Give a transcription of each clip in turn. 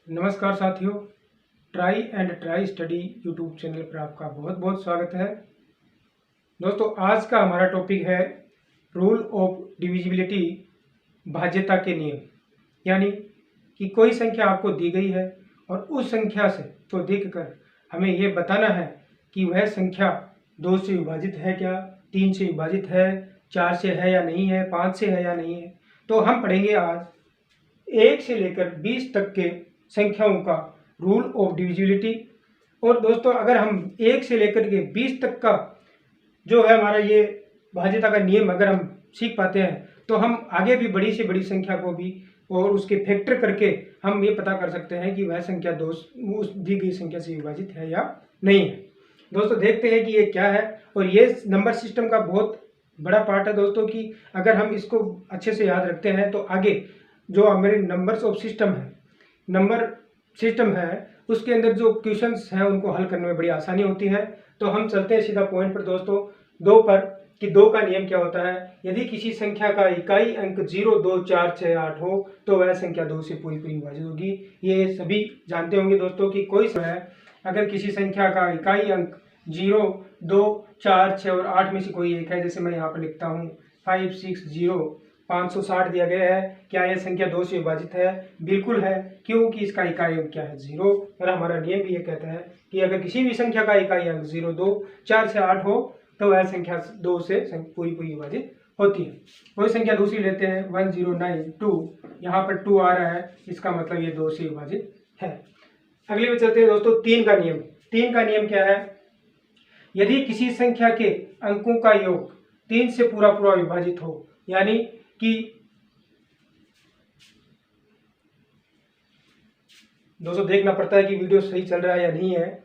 नमस्कार साथियों, try and try study YouTube channel पर आपका बहुत बहुत स्वागत है। दोस्तों, आज का हमारा टॉपिक है रूल ऑफ डिविजिबिलिटी, भाज्यता के नियम। यानी कि कोई संख्या आपको दी गई है और उस संख्या से तो देखकर हमें ये बताना है कि वह संख्या 2 से विभाजित है क्या, 3 से विभाजित है, 4 से है या नहीं है, 5 से है या नहीं है। तो हम पढ़ेंगे आज 1 से लेकर 20 तक के संख्याओं का रूल ऑफ डिविजिबिलिटी। और दोस्तों, अगर हम 1 से लेकर के 20 तक का जो है हमारा ये भाज्यता का नियम अगर हम सीख पाते हैं तो हम आगे भी बड़ी से बड़ी संख्या को भी और उसके फैक्टर करके हम ये पता कर सकते हैं कि वह संख्या उस दी गई संख्या से विभाजित है या नहीं है। दोस्तों, देखते हैं कि ये क्या है। और ये नंबर सिस्टम का बहुत बड़ा पार्ट है दोस्तों, कि अगर हम इसको अच्छे से याद रखते हैं तो आगे जो हमारे नंबर्स ऑफ सिस्टम है, नंबर सिस्टम है, उसके अंदर जो क्वेश्चंस हैं उनको हल करने में बड़ी आसानी होती है। तो हम चलते हैं सीधा पॉइंट पर दोस्तों, 2 पर, कि 2 का नियम क्या होता है। यदि किसी संख्या का इकाई अंक 0, 2, 4, 6, 8 हो तो वह संख्या 2 से पूरी पूरी विभाजित होगी। ये सभी जानते होंगे दोस्तों कि कोई है अगर किसी संख्या का इकाई अंक 0, 2, 4, 6 और 8 में से कोई एक है, जैसे मैं यहाँ पर लिखता हूँ 560 560 दिया गया है, क्या यह संख्या 2 से विभाजित है? बिल्कुल है, क्योंकि इसका इकाई अंक क्या है? 0। और हमारा नियम भी ये कहता है कि अगर किसी भी संख्या का इकाई अंक 0, 2, 4 से 8 हो तो वह संख्या 2 से पूरी पूरी विभाजित होती है। कोई संख्या दूसरी लेते हैं 1092, यहाँ पर 2 आ रहा है, इसका मतलब ये 2 से विभाजित है। अगले में चलते हैं दोस्तों 3 का नियम। 3 का नियम क्या है? यदि किसी संख्या के अंकों का योग 3 से पूरा पूरा विभाजित हो, यानी कि दोस्तों देखना पड़ता है कि वीडियो सही चल रहा है या नहीं है।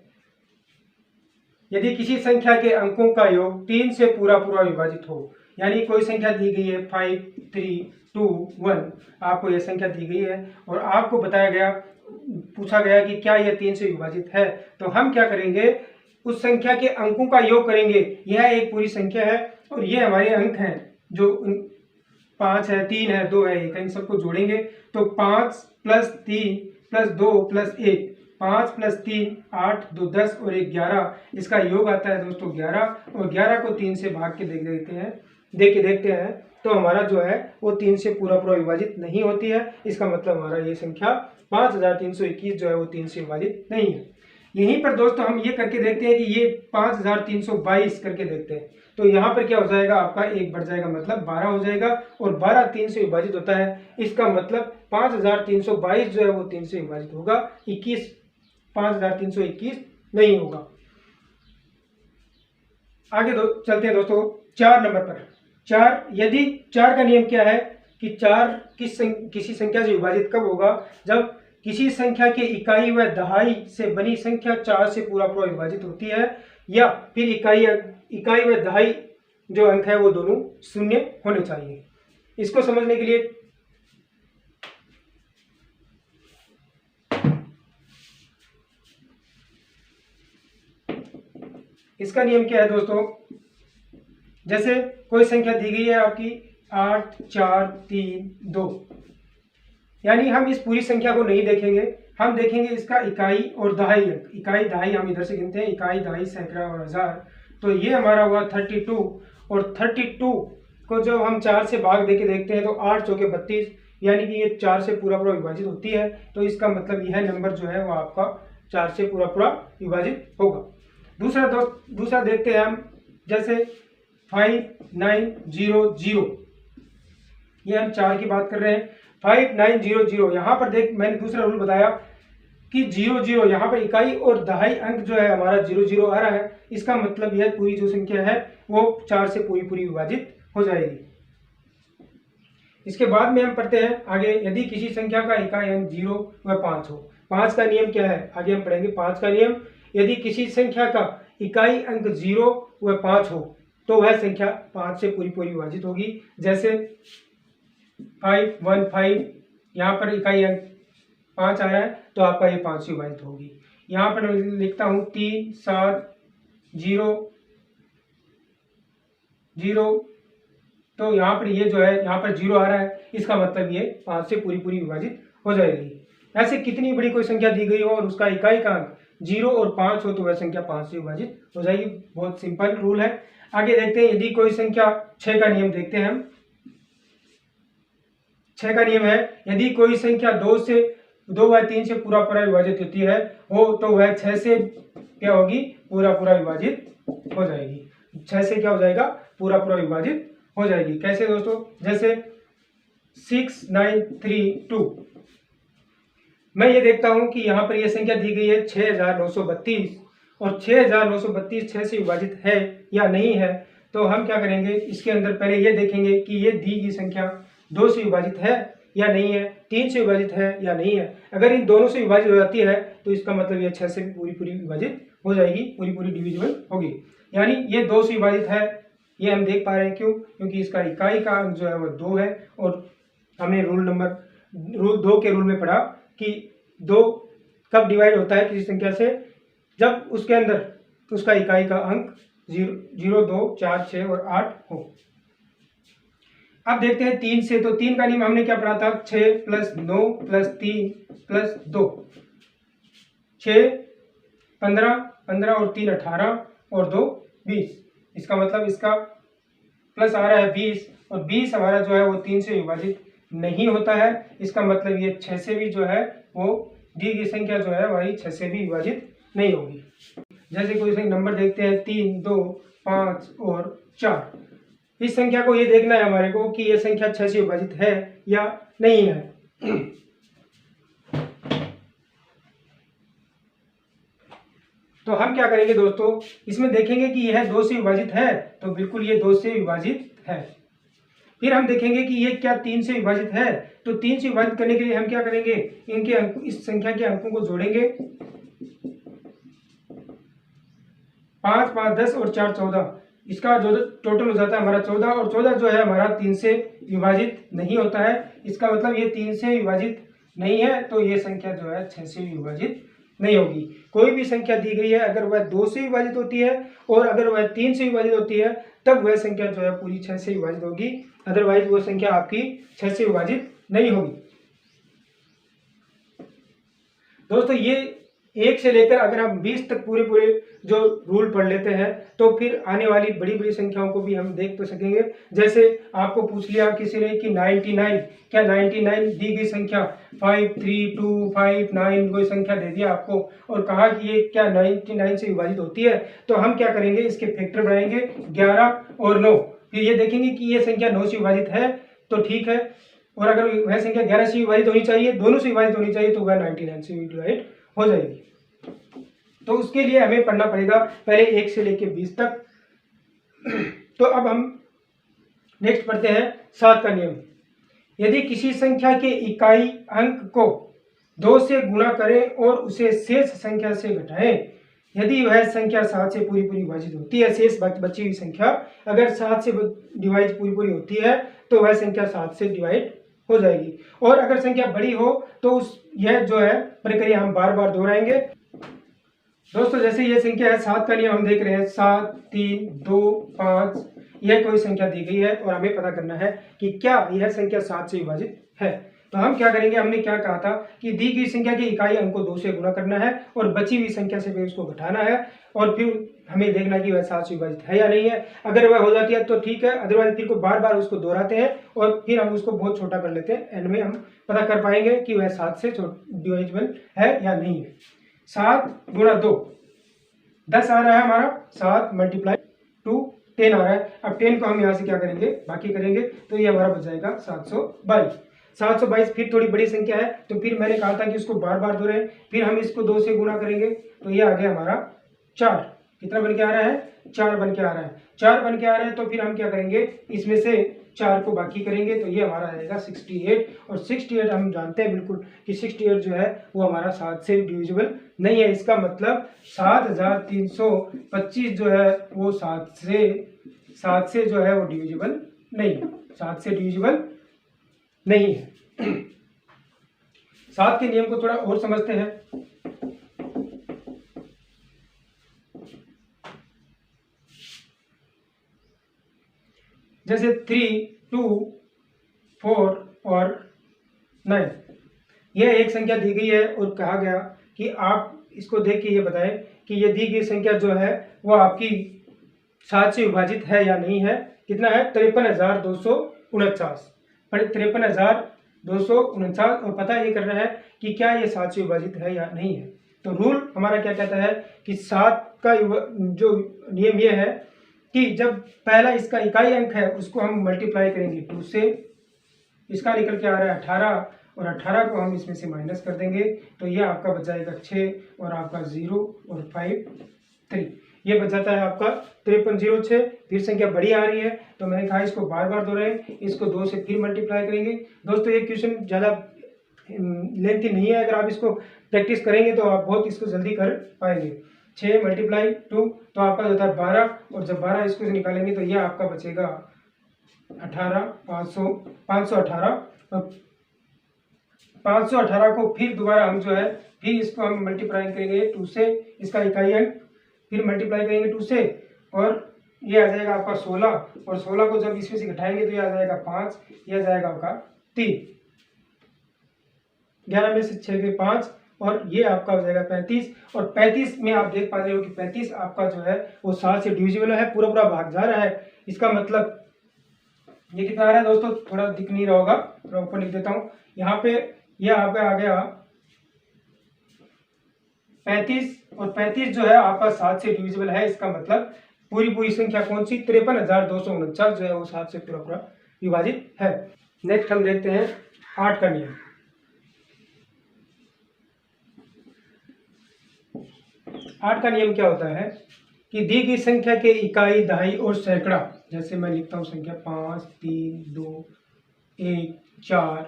यदि किसी संख्या के अंकों का योग 3 से पूरा पूरा विभाजित हो, यानी कोई संख्या दी गई है 5, 3, 2, 1, आपको यह संख्या दी गई है और आपको बताया गया, पूछा गया कि क्या यह 3 से विभाजित है, तो हम क्या करेंगे, उस संख्या के अंकों का योग करेंगे। यह एक पूरी संख्या है और ये हमारे अंक हैं, जो 5 है, 3 है, 2 है, 1 है, इन सबको जोड़ेंगे तो 5 + 3 + 2 + 1, 5 + 3 8, 2 10 और 1 11, इसका योग आता है दोस्तों 11। और 11 को 3 से भाग के देखते हैं तो हमारा जो है वो 3 से पूरा पूरा विभाजित नहीं होती है। इसका मतलब हमारा ये संख्या 5321 जो है वो 3 से विभाजित नहीं है। यहीं पर दोस्तों हम ये करके देखते हैं कि ये 5322 करके देखते हैं, तो यहाँ पर क्या हो जाएगा, आपका 1 बढ़ जाएगा, मतलब 12 हो जाएगा। और 12 3 से विभाजित होता है, इसका मतलब 5322 जो है वो 3 से विभाजित होगा, 5321 नहीं होगा। आगे चलते हैं दोस्तों 4 नंबर पर। 4, यदि 4 का नियम क्या है कि 4 किसी संख्या से विभाजित कब होगा, जब किसी संख्या के इकाई व दहाई से बनी संख्या 4 से पूरा पूरा विभाजित होती है, या फिर इकाई व दहाई जो अंक है वो दोनों शून्य होने चाहिए। इसको समझने के लिए इसका नियम क्या है दोस्तों, जैसे कोई संख्या दी गई है आपकी 8, 4, 3, 2, यानी हम इस पूरी संख्या को नहीं देखेंगे, हम देखेंगे इसका इकाई और दहाई अंक। इकाई दहाई हम इधर से गिनते हैं, इकाई दहाई सैकड़ा और हजार, तो ये हमारा हुआ 32। और 32 को जब हम 4 से भाग देके देखते हैं तो 8 चौके 32, यानी कि ये 4 से पूरा पूरा विभाजित होती है। तो इसका मतलब यह नंबर जो है वो आपका 4 से पूरा पूरा विभाजित होगा। दूसरा देखते हैं हम, जैसे 5900, ये हम 4 की बात कर रहे हैं। 5900, यहाँ पर मैंने दूसरा रूल बताया कि 00, यहाँ पर इकाई और दहाई अंक जो है हमारा 00 आ रहा है, इसका मतलब यह पूरी जो संख्या है वो 4 से पूरी पूरी विभाजित हो जाएगी। इसके बाद में हम पढ़ते हैं आगे, यदि किसी संख्या का इकाई अंक 0 व 5 हो। 5 का नियम क्या है, आगे हम पढ़ेंगे 5 का नियम। यदि किसी संख्या का इकाई अंक 0 व 5 हो तो वह संख्या 5 से पूरी पूरी विभाजित होगी। जैसे 515, यहाँ पर इकाई अंक 5 आ रहा है तो आपका ये 5 से विभाजित होगी। यहाँ पर मैं लिखता हूँ 3, 7, 0, 0, तो यहाँ पर ये जो है यहाँ पर 0 आ रहा है, इसका मतलब ये 5 से पूरी पूरी विभाजित हो जाएगी। ऐसे कितनी बड़ी कोई संख्या दी गई हो और उसका इकाई का अंक 0 और 5 हो तो वह संख्या 5 से विभाजित हो जाएगी। बहुत सिंपल रूल है। आगे देखते हैं, यदि कोई संख्या 6 का नियम देखते हैं हम। 6 का नियम है, यदि कोई संख्या 2/3 से पूरा पूरा विभाजित होती है हो तो वह 6 से क्या होगी, पूरा पूरा विभाजित हो जाएगी। 6 से क्या हो जाएगा, पूरा पूरा विभाजित हो जाएगी। कैसे दोस्तों, जैसे 6, 9, 3, 2। मैं ये देखता हूं कि यहाँ पर यह संख्या दी गई है 6932 और 6932 6 से विभाजित है या नहीं है। तो हम क्या करेंगे, इसके अंदर पहले ये देखेंगे कि ये दी गई संख्या 2 से विभाजित है या नहीं है, 3 से विभाजित है या नहीं है। अगर इन दोनों से विभाजित हो जाती है तो इसका मतलब ये 6 से पूरी पूरी विभाजित हो जाएगी, पूरी पूरी डिविजिबल होगी। यानी ये 2 से विभाजित है, ये हम देख पा रहे हैं। क्यों? क्योंकि इसका इकाई का अंक जो है वो 2 है और हमने रूल 2 के रूल में पढ़ा कि 2 कब डिवाइड होता है किसी संख्या से, जब उसके अंदर उसका इकाई का अंक 0, 2, 4, 6 और 8 हो। अब देखते हैं 3 से। तो 3 का नियम हमने क्या पढ़ा था, 6 + 9 + 3 + 2, 6 15, 15 और 3 18 और 2 20। इसका मतलब इसका प्लस आ रहा है 20 और 20 हमारा जो है वो 3 से विभाजित नहीं होता है। इसका मतलब ये 6 से भी जो है वो दी गई संख्या जो है वही 6 से भी विभाजित नहीं होगी। जैसे कोई नंबर देखते हैं 3, 2, 5 और 4। इस संख्या को ये देखना है हमारे को कि ये संख्या 6 से विभाजित है या नहीं है। तो हम क्या करेंगे दोस्तों, इसमें देखेंगे कि यह 2 से विभाजित है तो बिल्कुल ये 2 से विभाजित है। फिर हम देखेंगे कि ये क्या 3 से विभाजित है, तो 3 से विभाजित करने के लिए हम क्या करेंगे, इनके अंक, इस संख्या के अंकों को जोड़ेंगे। 5, 5, 10 और 4, 14। इसका जो टोटल हो जाता है हमारा 14 और 14 जो है हमारा 3 से विभाजित नहीं होता है। इसका मतलब ये 3 से विभाजित नहीं है तो ये संख्या जो है 6 से विभाजित नहीं होगी। कोई भी संख्या दी गई है अगर वह 2 से विभाजित होती है और अगर वह 3 से विभाजित होती है तब वह संख्या जो है पूरी 6 से विभाजित होगी, अदरवाइज वो संख्या आपकी 6 से विभाजित नहीं होगी। दोस्तों ये 1 से लेकर अगर हम 20 तक पूरे पूरे जो रूल पढ़ लेते हैं तो फिर आने वाली बड़ी बड़ी संख्याओं को भी हम देख तो सकेंगे। जैसे आपको पूछ लिया किसी ने कि 99, क्या 99 दी गई संख्या 5, 3, 2, 5, 9 कोई संख्या दे दिया आपको और कहा कि ये क्या 99 से विभाजित होती है, तो हम क्या करेंगे, इसके फैक्टर बनाएंगे 11 और 9। फिर ये देखेंगे कि ये संख्या 9 से विभाजित है तो ठीक है, और अगर वह संख्या 11 से विभाजित होनी चाहिए, दोनों से विभाजित होनी चाहिए, तो वह 99 से डिवाइड हो जाएगी। तो उसके लिए हमें पढ़ना पड़ेगा पहले 1 से लेकर 20 तक। तो अब हम नेक्स्ट पढ़ते हैं 7 का नियम। यदि किसी संख्या के इकाई अंक को 2 से गुणा करें और उसे शेष संख्या से घटाएं, यदि वह संख्या 7 से पूरी पूरी विभाजित होती है, शेष बची हुई संख्या अगर 7 से डिवाइड पूरी पूरी होती है तो वह संख्या 7 से डिवाइड हो जाएगी। और अगर संख्या बड़ी हो तो यह जो है प्रक्रिया हम बार बार दोहराएंगे। दोस्तों जैसे ये संख्या है 7 का नियम हम देख रहे हैं, 7, 3, 2, 5, यह कोई संख्या दी गई है और हमें पता करना है कि क्या यह संख्या 7 से विभाजित है। तो हम क्या करेंगे, हमने क्या कहा था कि दी गई संख्या की इकाई अंक को 2 से गुणा करना है और बची हुई संख्या से फिर उसको घटाना है और फिर हमें देखना कि वह 7 से विभाजित है या नहीं है। अगर वह हो जाती है तो ठीक है, अदरवाइज फिर को बार बार उसको दोहराते हैं और फिर हम उसको बहुत छोटा कर लेते हैं। एंड में हम पता कर पाएंगे कि वह 7 से डिवाइजिबल है या नहीं है। 7 × 2 10 आ रहा है हमारा, 7 × 2 10 आ रहा है। अब 10 को हम यहाँ से क्या करेंगे, बाकी करेंगे तो ये हमारा बच जाएगा 722। 722 फिर थोड़ी बड़ी संख्या है तो फिर मैंने कहा था कि इसको बार बार दोहराएं, फिर हम इसको 2 से गुणा करेंगे तो ये आ गया हमारा 4। कितना बन के आ रहा है, 4 बन के आ रहा है। 4 बन के आ रहा है तो फिर हम क्या करेंगे, इसमें से 4 को बाकी करेंगे तो ये हमारा आएगा 68। और 68 हम जानते हैं बिल्कुल कि 68 जो है वो हमारा 7 से डिविजिबल नहीं है। इसका मतलब 7325 जो है वो 7 से जो है वो डिविजिबल नहीं है, 7 से डिविजिबल नहीं है। 7 के नियम को थोड़ा और समझते हैं। जैसे 3, 2, 4 और 9। यह एक संख्या दी गई है और कहा गया कि आप इसको देख के ये बताएं कि ये दी गई संख्या जो है वो आपकी 7 से विभाजित है या नहीं है। कितना है? 53,249। 53,249 और पता ये करना है कि क्या ये 7 से विभाजित है या नहीं है। तो रूल हमारा क्या कहता है कि 7 का जो नियम ये है कि जब पहला इसका इकाई अंक है उसको हम मल्टीप्लाई करेंगे 2 से, इसका निकल के आ रहा है 18 और 18 को हम इसमें से माइनस कर देंगे तो ये आपका बच जाएगा 6 और आपका 0 और 5 3, ये बच जाता है आपका 5306। फिर संख्या बड़ी आ रही है तो मैंने कहा इसको बार बार दोहराएं, इसको 2 से फिर मल्टीप्लाई करेंगे। दोस्तों ये क्वेश्चन ज़्यादा लेंथी नहीं है, अगर आप इसको प्रैक्टिस करेंगे तो आप बहुत इसको जल्दी कर पाएंगे। 6 मल्टीप्लाई 2 तो आपका होता है 12 और जब 12 इसको से निकालेंगे तो यह आपका बचेगा 18 518। 518 को फिर दोबारा हम जो है फिर इसको हम मल्टीप्लाई करेंगे 2 से, इसका इकाई अंक फिर मल्टीप्लाई करेंगे 2 से और ये आ जाएगा आपका 16 और 16 को जब इसमें से घटाएंगे तो ये आ जाएगा 5, ये आ जाएगा आपका 3। 11 में से 6 के 5 और ये आपका हो जाएगा 35 और 35 में आप देख पा रहे हो कि 35 आपका जो है वो 7 से डिविजिबल है, पूरा पूरा भाग जा रहा है। इसका मतलब ये कितना आ रहा है दोस्तों, थोड़ा दिख नहीं रहा होगा, थोड़ा ऊपर लिख देता हूँ। यहाँ पे ये आपका आ गया 35 और 35 जो है आपका 7 से डिविजिबल है। इसका मतलब पूरी संख्या कौन सी? 53,249 जो है वो 7 से पूरा पूरा विभाजित है। नेक्स्ट हम देखते हैं 8 का नियम। 8 का नियम क्या होता है कि दी गई संख्या के इकाई, दहाई और सैकड़ा, जैसे मैं लिखता हूँ संख्या 5 3 2 1 4,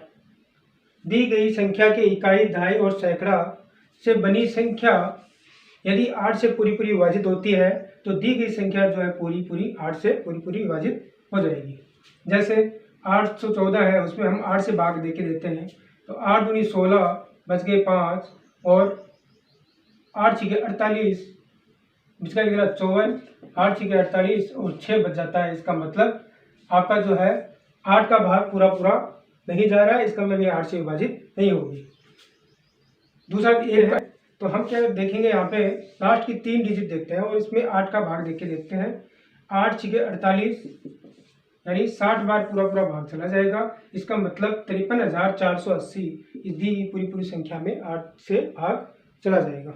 दी गई संख्या के इकाई, दहाई और सैकड़ा से बनी संख्या यदि 8 से पूरी विभाजित होती है तो दी गई संख्या जो है पूरी 8 से पूरी विभाजित हो जाएगी। जैसे 814 है, उसमें हम 8 से भाग देके देते हैं तो 8 दूनी 16 बच गए 5 और 8 छीके 48, जिसका निकला 54, 8 छीके 48 और 6 बच जाता है। इसका मतलब आपका जो है 8 का भाग पूरा नहीं जा रहा है, इसका मतलब ये 8 से विभाजित नहीं होगी। दूसरा ये है तो हम क्या देखेंगे, यहाँ पे लास्ट की 3 डिजिट देखते हैं और इसमें 8 का भाग देख के देखते हैं। 8 छीके 48 यानी 60 बार पूरा भाग चला जाएगा। इसका मतलब 53,480 इस दी पूरी संख्या में 8 से भाग चला जाएगा।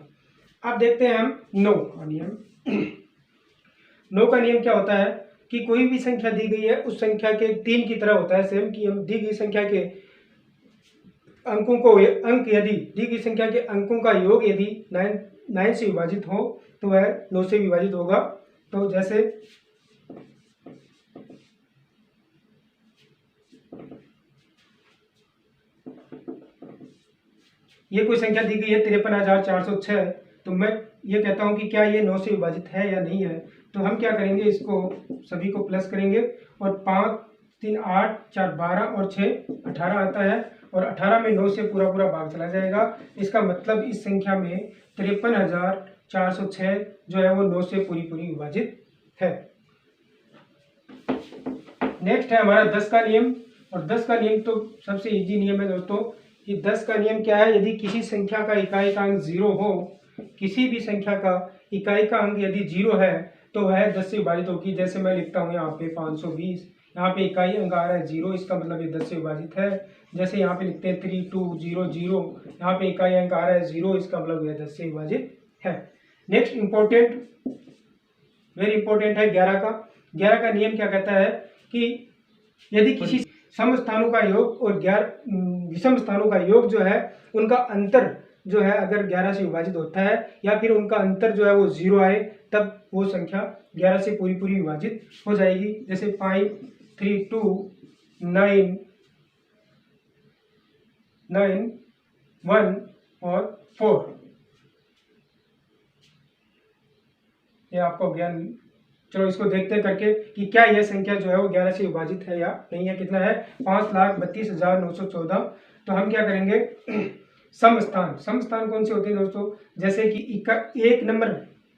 अब देखते हैं हम 9 का नियम। 9 का नियम क्या होता है कि कोई भी संख्या दी गई है उस संख्या के 3 की तरह होता है सेम, कि हम दी गई संख्या के अंकों को यदि दी गई संख्या के अंकों का योग यदि 9 से विभाजित हो तो वह 9 से विभाजित होगा। तो जैसे ये कोई संख्या दी गई है 53,406, तो मैं ये कहता हूं कि क्या ये 9 से विभाजित है या नहीं है। तो हम क्या करेंगे, इसको सभी को प्लस करेंगे और 5 3 8 4 12 और 6 18 आता है और 18 में 9 से पूरा भाग चला जाएगा। इसका मतलब इस संख्या में 53,406 जो है वो 9 से पूरी विभाजित है। नेक्स्ट है हमारा 10 का नियम। और 10 का नियम तो सबसे इजी नियम है दोस्तों कि 10 का नियम क्या है, यदि किसी संख्या का इकाई का अंक 0 हो, किसी भी संख्या का इकाई का अंक यदि 0 है तो वह 10 से विभाजित होगी। जैसे मैं लिखता हूँ यहाँ पे 520, यहाँ पे इकाई अंक आ रहा है 0, इसका मतलब ये 10 से विभाजित है। जैसे यहाँ पे लिखते हैं 3200, यहाँ पे इकाई अंक आ रहा है 0, इसका मतलब यह 10 से विभाजित है। नेक्स्ट वेरी इंपॉर्टेंट है 11 का। 11 का नियम क्या कहता है कि यदि किसी सम स्थानों का योग और विषम स्थानों का योग जो है उनका अंतर जो है अगर 11 से विभाजित होता है या फिर उनका अंतर जो है वो 0 आए तब वो संख्या 11 से पूरी विभाजित हो जाएगी। जैसे 5 3 2 9 1 और 4, ये आपको ज्ञान। चलो इसको देखते हैं करके कि क्या यह संख्या जो है वो 11 से विभाजित है या नहीं है। कितना है? 5,32,914। तो हम क्या करेंगे, सम स्थान कौन से होते हैं दोस्तों, जैसे कि 1 नंबर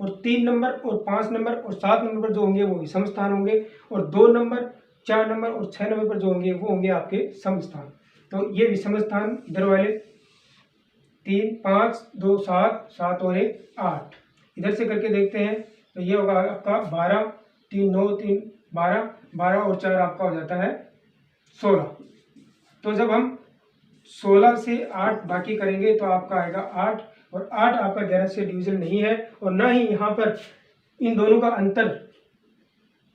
और 3 नंबर और 5 नंबर और 7 नंबर पर जो होंगे वो विषम स्थान होंगे और 2 नंबर 4 नंबर और 6 नंबर पर जो होंगे वो होंगे आपके सम स्थान। तो ये विषम स्थान इधर वाले 3 5 2 7 7 और 1 8। इधर से करके देखते हैं तो ये होगा आपका 12 3 9 3 12 12 और 4 आपका हो जाता है 16। तो जब हम 16 से 8 बाकी करेंगे तो आपका आएगा 8 और 8 आपका 11 से डिविजन नहीं है और ना ही यहाँ पर इन दोनों का अंतर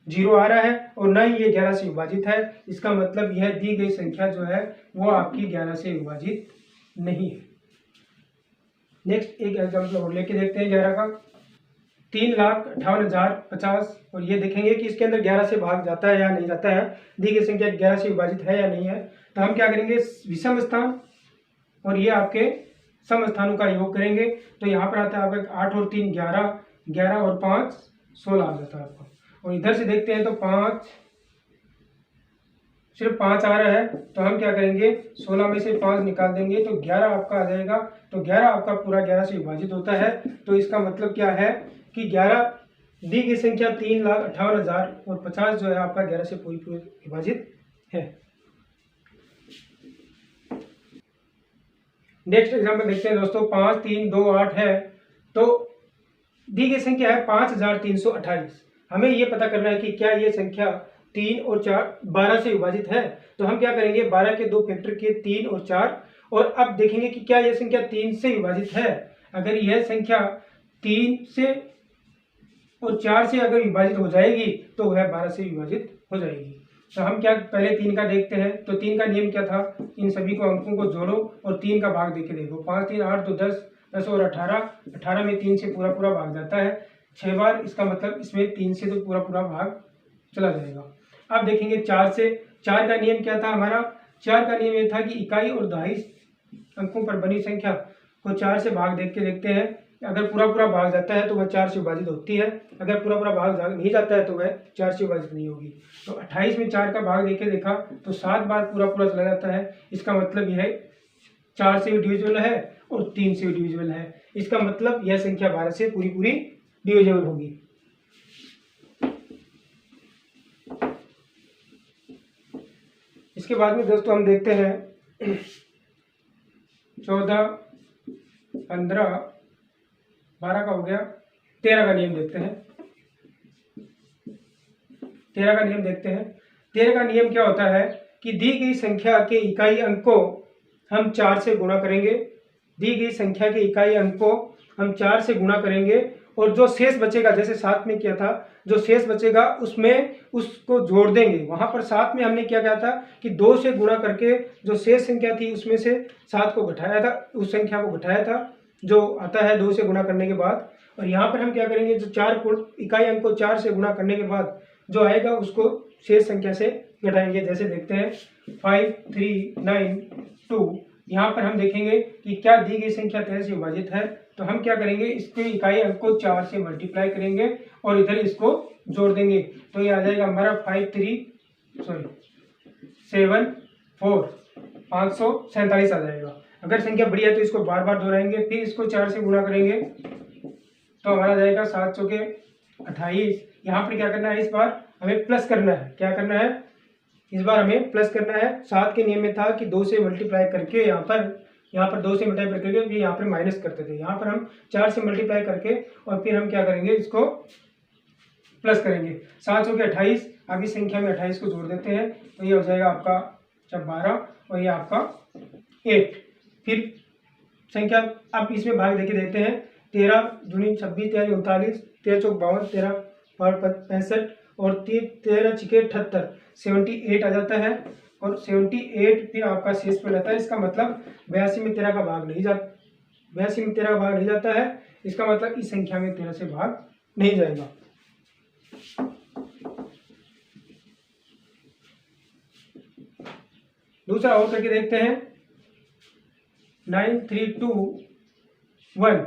0 आ रहा है और ना ही ये 11 से विभाजित है। इसका मतलब यह दी गई संख्या जो है वो आपकी 11 से विभाजित नहीं है। नेक्स्ट एक एग्जाम्पल और लेके देखते हैं 11 का। 3,58,050 और ये देखेंगे कि इसके अंदर 11 से भाग जाता है या नहीं जाता है। दी गई संख्या 11 से विभाजित है या नहीं है। तो हम क्या करेंगे, विषम स्थान और ये आपके सम स्थानों का योग करेंगे। तो यहाँ पर आता है आपका 8 और 3 11, 11 और 5 16 आ जाता है आपका। और इधर से देखते हैं तो 5 सिर्फ 5 आ रहा है तो हम क्या करेंगे 16 में से 5 निकाल देंगे तो 11 आपका आ जाएगा। तो 11 आपका पूरा 11 से विभाजित होता है। तो इसका मतलब क्या है कि 11 दी गई संख्या 3,58,050 जो है आपका 11 से पूरी पूरी विभाजित है। नेक्स्ट एग्जाम्पल देखते हैं दोस्तों। 5 3 2 8 है तो दी गई संख्या है 5,328। हमें ये पता करना है कि क्या ये संख्या 3 और 4 12 से विभाजित है। तो हम क्या करेंगे 12 के दो फैक्टर के 3 और 4 और अब देखेंगे कि क्या यह संख्या 3 से विभाजित है। अगर यह संख्या 3 से और 4 से अगर विभाजित हो जाएगी तो वह 12 से विभाजित हो जाएगी। तो हम क्या पहले 3 का देखते हैं। तो 3 का नियम क्या था, इन सभी को अंकों को जोड़ो और 3 का भाग देके देखो। 5 3 8 2 10 10 और 18, 18 में 3 से पूरा पूरा भाग जाता है 6 बार। इसका मतलब इसमें 3 से तो पूरा पूरा भाग चला जाएगा। अब देखेंगे 4 से। 4 का नियम क्या था हमारा, 4 का नियम ये था कि इकाई और दहाई अंकों पर बनी संख्या को 4 से भाग देख के देखते हैं। अगर पूरा पूरा भाग जाता है तो वह 4 से विभाजित होती है, अगर पूरा पूरा भाग नहीं जाता है तो वह 4 से विभाजित नहीं होगी। तो 28 में 4 का भाग देख के देखा तो 7 बार पूरा पूरा चला जाता है। इसका मतलब यह 4 से भी डिविजिबल है और 3 से भी डिविजिबल है। इसका मतलब यह संख्या 12 से पूरी पूरी डिविजिबल होगी। इसके बाद में दोस्तों हम देखते हैं 14 15 12 का हो गया। 13 का नियम देखते हैं। 13 का नियम देखते हैं। 13 का नियम क्या होता है कि दी गई संख्या के इकाई अंक को हम 4 से गुणा करेंगे। दी गई संख्या के इकाई अंक को हम 4 से गुणा करेंगे और जो शेष बचेगा, जैसे 7 में किया था, जो शेष बचेगा उसमें उसको जोड़ देंगे। वहां पर 7 में हमने क्या किया था कि 2 से गुणा करके जो शेष संख्या थी उसमें से 7 को घटाया था, उस संख्या को घटाया था जो आता है 2 से गुणा करने के बाद। और यहाँ पर हम क्या करेंगे, जो 4 को इकाई अंक को 4 से गुणा करने के बाद जो आएगा उसको शेष संख्या से घटाएंगे। जैसे देखते हैं 5 3 9 2। यहाँ पर हम देखेंगे कि क्या दी गई संख्या 13 से विभाजित है। तो हम क्या करेंगे, इसके इकाई अंक को 4 से मल्टीप्लाई करेंगे और इधर इसको जोड़ देंगे। तो ये आ जाएगा हमारा 7 4 547 आ जाएगा। अगर संख्या बड़ी है तो इसको बार बार दोहराएंगे, फिर इसको 4 से गुणा करेंगे तो हमारा आ जाएगा 7 चौके 28। यहाँ पर क्या करना है, इस बार हमें प्लस करना है। क्या करना है, इस बार हमें प्लस करना है। 7 के नियम में था कि 2 से मल्टीप्लाई करके यहाँ पर 2 से मल्टीप्लाई करके फिर यहाँ पर माइनस करते थे। यहाँ पर हम 4 से मल्टीप्लाई करके और फिर हम क्या करेंगे, इसको प्लस करेंगे। 7 चौके 28। अब इस संख्या में 28 को जोड़ देते हैं तो ये हो जाएगा आपका 12 और ये आपका 8। फिर संख्या अब इसमें भाग देके देते हैं। 13 दूनी 26, 13 39, 13 चौक 52, 13 65 और 13 छिके 78, 78 आ जाता है। और 78 फिर आपका शेष पे रहता है। इसका मतलब 82 में 13 का भाग नहीं जाता, 82 में 13 का भाग नहीं जाता है। इसका मतलब इस संख्या में 13 से भाग नहीं जाएगा। दूसरा और करके देखते हैं 9 3 2 1।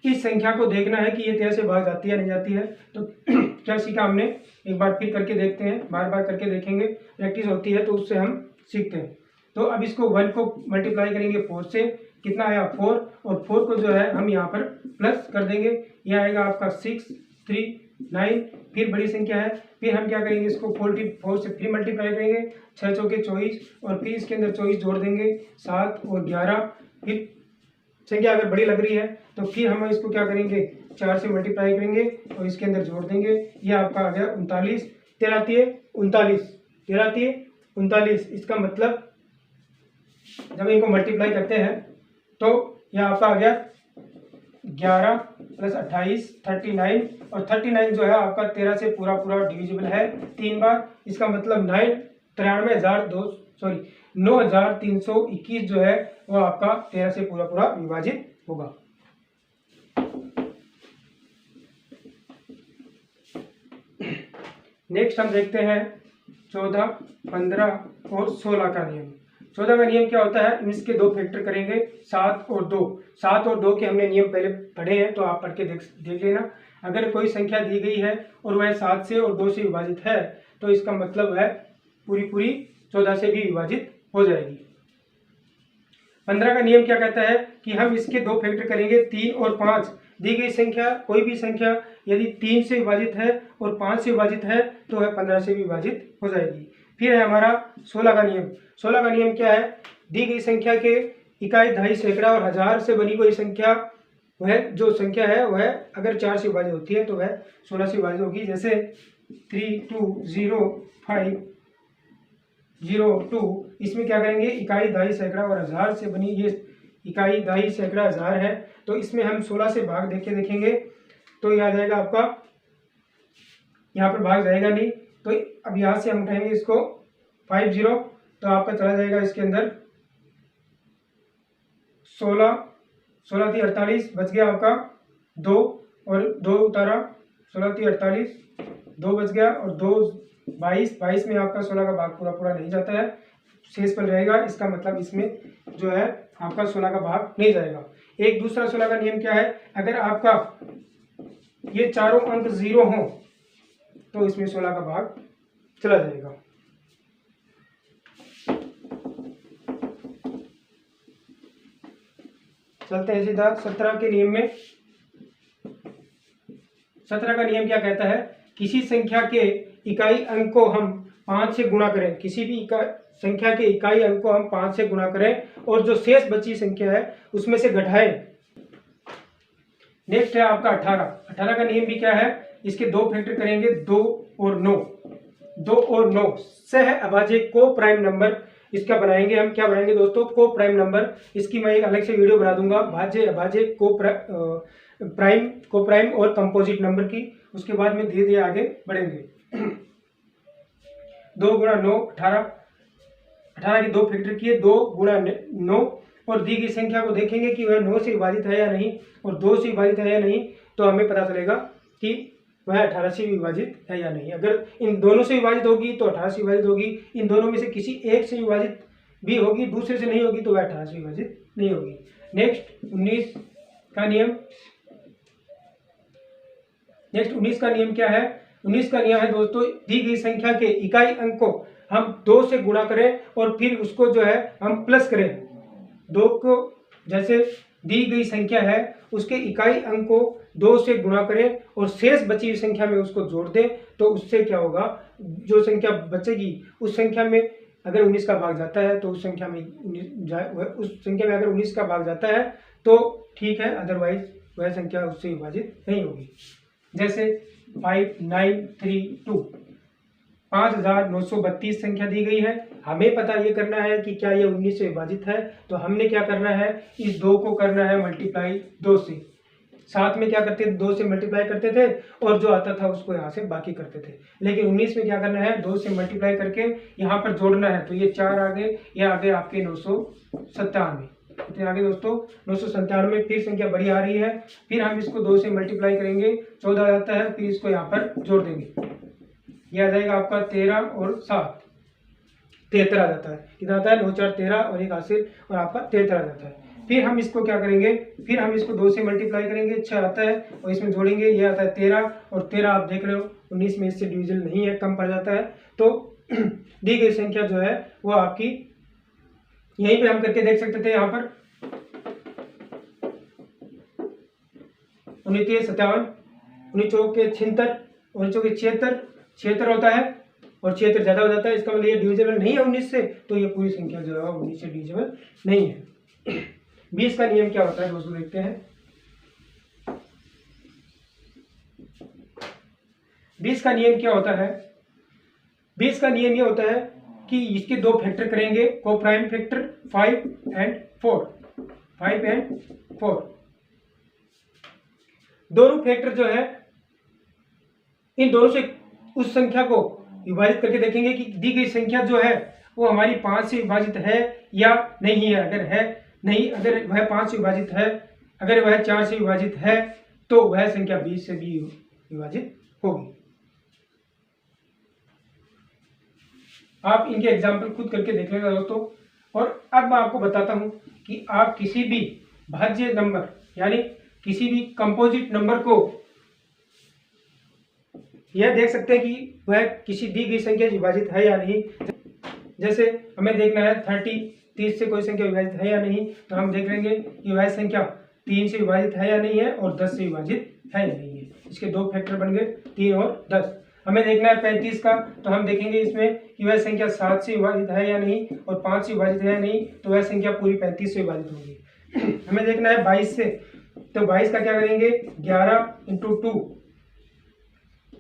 इस संख्या को देखना है कि ये 13 से भाग जाती है नहीं जाती है। तो क्या सीखा हमने, एक बार फिर करके देखते हैं, बार बार करके देखेंगे, प्रैक्टिस होती है तो उससे हम सीखते हैं। तो अब इसको 1 को मल्टीप्लाई करेंगे 4 से, कितना आया 4, और 4 को जो है हम यहाँ पर प्लस कर देंगे। यह आएगा आपका 6 3 9। फिर बड़ी संख्या है, फिर हम क्या करेंगे, इसको 44 से फिर मल्टीप्लाई करेंगे, 6 चौके 24 और फिर इसके अंदर 24 जोड़ देंगे, 7 और 11। फिर संख्या अगर बड़ी लग रही है तो फिर हम इसको क्या करेंगे, 4 से मल्टीप्लाई करेंगे और इसके अंदर जोड़ देंगे। ये आपका आ गया 39, 39। इसका मतलब जब इनको मल्टीप्लाई करते हैं तो यह आपका आ गया 11 + 28 39, और 39 जो है आपका 13 से पूरा डिविजिबल है 3 बार। इसका मतलब 9321 जो है वो आपका 13 से पूरा विभाजित होगा। नेक्स्ट हम देखते हैं 14, 15 और 16 का नियम। 14 का नियम क्या होता है, इसके दो फैक्टर करेंगे 7 और 2। 7 और 2 के हमने नियम पहले पढ़े हैं, तो आप पढ़ के देख लेना। अगर कोई संख्या दी गई है और वह 7 से और 2 से विभाजित है तो इसका मतलब वह पूरी 14 से भी विभाजित हो जाएगी। 15 का नियम क्या कहता है कि हम इसके दो फैक्टर करेंगे 3 और 5। दी गई संख्या, कोई भी संख्या यदि 3 से विभाजित है और 5 से विभाजित है तो वह 15 से भी विभाजित हो जाएगी। फिर है हमारा 16 का नियम। 16 का नियम क्या है, दी गई संख्या के इकाई, दहाई, सैकड़ा और हजार से बनी कोई संख्या, वह जो संख्या है वह अगर 4 से विभाजित होती है तो वह 16 से विभाजित होगी। जैसे 320502, इसमें क्या करेंगे, इकाई, दहाई, सैकड़ा और हजार से बनी ये इकाई, दहाई, सैकड़ा, हजार है, तो इसमें हम 16 से भाग देखेंगे तो यह आ जाएगा आपका, यहाँ पर भाग जाएगा नहीं, तो अब यहाँ से हम उठाएंगे इसको 50, तो आपका चला जाएगा इसके अंदर 16 3 48, बच गया आपका 2 और 2 उतारा, 16 3 48, 2 बच गया और 2 22 में आपका 16 का भाग पूरा नहीं जाता है, शेष पर रहेगा। इसका मतलब इसमें जो है आपका 16 का भाग नहीं जाएगा। एक दूसरा 16 का नियम क्या है, अगर आपका ये चारों अंक 0 हो तो इसमें 16 का भाग चला जाएगा। चलते हैं सीधा 17 के नियम में। 17 का नियम क्या कहता है, किसी संख्या के इकाई अंक को हम 5 से गुणा करें, किसी भी संख्या के इकाई अंक को हम 5 से गुणा करें और जो शेष बची संख्या है उसमें से घटाएं। नेक्स्ट है आपका 18। 18 का नियम भी क्या है, इसके दो फैक्टर करेंगे 2 और 9। 2 और 9 सह अभाज्य को प्राइम नंबर, इसका बनाएंगे हम, क्या बनाएंगे दोस्तों, को प्राइम नंबर। इसकी मैं एक अलग से वीडियो बना दूंगा, भाज्य अभाज्य को प्राइम और कंपोजिट नंबर की, उसके बाद में धीरे धीरे आगे बढ़ेंगे। 2 × 9 18, 18 के दो फैक्टर किए, 2 × 9, और दी गई संख्या को देखेंगे कि वह 9 से विभाजित है या नहीं और 2 से विभाजित है या नहीं, तो हमें पता चलेगा कि वह 18 से विभाजित है या नहीं। अगर इन दोनों से विभाजित होगी तो 18 से विभाजित होगी, इन दोनों में से किसी एक से विभाजित भी होगी, दूसरे से नहीं होगी, तो वह 18 से विभाजित नहीं होगी। नेक्स्ट 19 का नियम। नेक्स्ट 19 का नियम क्या है, 19 का नियम है दोस्तों, दी गई संख्या के इकाई अंक को हम 2 से गुणा करें और फिर उसको जो है हम प्लस करें। 2 को, जैसे दी गई संख्या है उसके इकाई अंक को 2 से गुणा करें और शेष बची हुई संख्या में उसको जोड़ दें, तो उससे क्या होगा, जो संख्या बचेगी उस संख्या में अगर 19 का भाग जाता है तो उस संख्या में अगर 19 का भाग जाता है तो ठीक है, अदरवाइज वह संख्या उससे विभाजित नहीं होगी। जैसे 5932, 5932 संख्या दी गई है, हमें पता ये करना है कि क्या ये 19 से विभाजित है, तो हमने क्या करना है, इस 2 को करना है मल्टीप्लाई 2 से। साथ में क्या करते थे, 2 से मल्टीप्लाई करते थे और जो आता था उसको यहाँ से बाकी करते थे। लेकिन 19 में क्या करना है, 2 से मल्टीप्लाई करके यहाँ पर जोड़ना है, तो ये 4 आ गए, ये आ गए आपके 997। कितने आगे दोस्तों, 997। फिर संख्या बड़ी आ रही है, फिर हम इसको 2 से मल्टीप्लाई करेंगे, 14 आ जाता है, फिर इसको यहाँ पर जोड़ देंगे, यह आ जाएगा आपका 13 और 7 73 आ जाता है। कितना आता है, 9 4 13 और एक हासिल और आपका 73 आ जाता है। फिर हम इसको क्या करेंगे, फिर हम इसको 2 से मल्टीप्लाई करेंगे, 6 आता है और इसमें जोड़ेंगे, ये आता है 13 और 13 आप देख रहे हो 19 में इससे डिविजन नहीं है, कम पड़ जाता है, तो दी गई संख्या जो है वो आपकी, यहीं पे हम करके देख सकते थे, यहाँ पर 29 57, 19 के 76, 19 के 76 होता है और 76 ज्यादा हो जाता है, इसका मतलब ये डिविजिबल नहीं है 19 से, तो ये पूरी संख्या जो है 19 से डिविजिबल नहीं है। 20 का नियम क्या होता है दोस्तों, देखते हैं। 20 का नियम क्या होता है? 20 का नियम ये होता है कि इसके दो फैक्टर करेंगे, को प्राइम फैक्टर 5 एंड 4, 5 एंड 4। दोनों फैक्टर जो है इन दोनों से उस संख्या को विभाजित करके देखेंगे कि दी गई संख्या जो है वो हमारी 5 से विभाजित है या नहीं है। अगर है नहीं, अगर वह 5 से विभाजित है, अगर वह 4 से विभाजित है, तो वह संख्या 20 से भी विभाजित होगी। आप इनके एग्जाम्पल खुद करके देख लेना दोस्तों। और अब मैं आपको बताता हूं कि आप किसी भी भाज्य नंबर यानी किसी भी कंपोजिट नंबर को यह देख सकते हैं कि वह किसी दी गई संख्या से विभाजित है या नहीं। जैसे हमें देखना है 30 से कोई संख्या विभाजित है या नहीं, तो हम देख लेंगे कि वह संख्या 3 से विभाजित है या नहीं है और 10 से विभाजित है या नहीं है। इसके दो फैक्टर बन गए, 3 और 10। हमें देखना है 35 का, तो हम देखेंगे इसमें कि वह संख्या 7 से विभाजित है या नहीं और 5 से विभाजित है या नहीं, तो वह संख्या पूरी 35 से विभाजित होगी। हमें देखना है 22 से, तो 22 का क्या करेंगे, 11 इंटू 2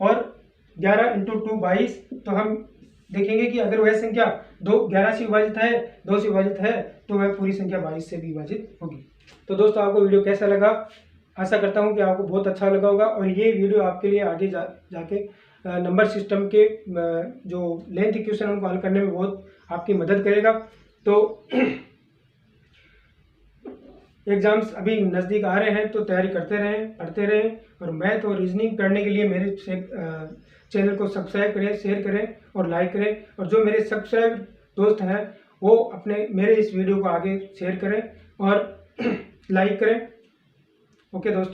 और 11 इंटू 2 22। तो हम देखेंगे कि अगर वह संख्या 11 से विभाजित है, 2 से विभाजित है, तो वह पूरी संख्या 22 से भी विभाजित होगी। तो दोस्तों आपको वीडियो कैसा लगा? आशा करता हूं कि आपको बहुत अच्छा लगा होगा और ये वीडियो आपके लिए आगे जाके नंबर सिस्टम के जो लेंथ इक्वेशन उनको हल करने में बहुत आपकी मदद करेगा। तो एग्जाम्स अभी नज़दीक आ रहे हैं, तो तैयारी करते रहें, पढ़ते रहें। और मैथ और रीजनिंग करने के लिए मेरे चैनल को सब्सक्राइब करें, शेयर करें और लाइक करें। और जो मेरे सब्सक्राइब दोस्त हैं वो अपने मेरे इस वीडियो को आगे शेयर करें और लाइक करें। ओके दोस्तों।